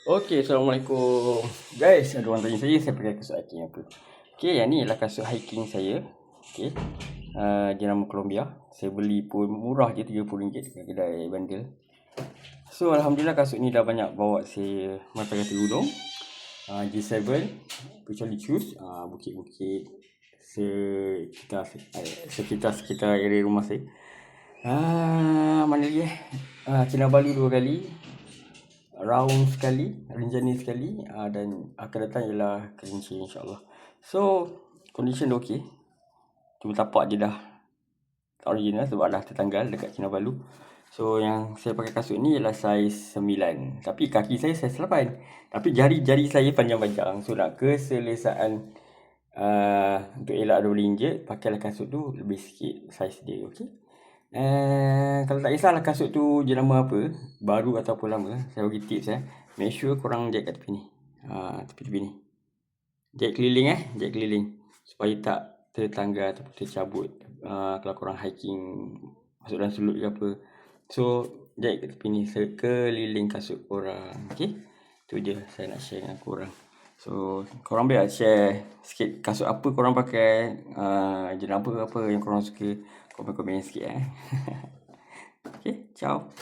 Okey, Assalamualaikum. Guys, ada orang tanya saya pakai kasut hiking apa. Okey, yang ni ialah kasut hiking saya. Okey. Jenama Columbia. Saya beli pun murah je, RM30 kat kedai bundle. So, Alhamdulillah kasut ni dah banyak bawa saya mata-mata gunung. G7, kecuali choose bukit-bukit sekitar area rumah saya. Mana lagi Kinabalu 2 kali. Round sekali, Rinjani sekali, dan akan datang ialah Kerinci insyaAllah. So, condition dah okey. Cuma tapak je dah tak original sebab dah tertanggal dekat Kinabalu. So, yang saya pakai kasut ni ialah saiz 9. Tapi kaki saya saiz 8. Tapi jari-jari saya panjang-panjang. So, nak keselesaan untuk elak dia boleh injet, pakailah kasut tu lebih sikit saiz dia, okey? Kalau tak kisahlah kasut tu jenama apa, baru ataupun lama, saya bagi tips make sure korang jahit kat tepi ni. Tepi-tepi ni. Jahit keliling supaya tak tertanggal ataupun tercabut kalau korang hiking masuk dalam selut ke apa. So, jahit kat tepi ni sekeliling kasut korang. Okey? Tu je saya nak share dengan korang. So, korang boleh share sikit kasut apa korang pakai, jenama apa yang korang suka. Komen-komen sikit. Okay, ciao.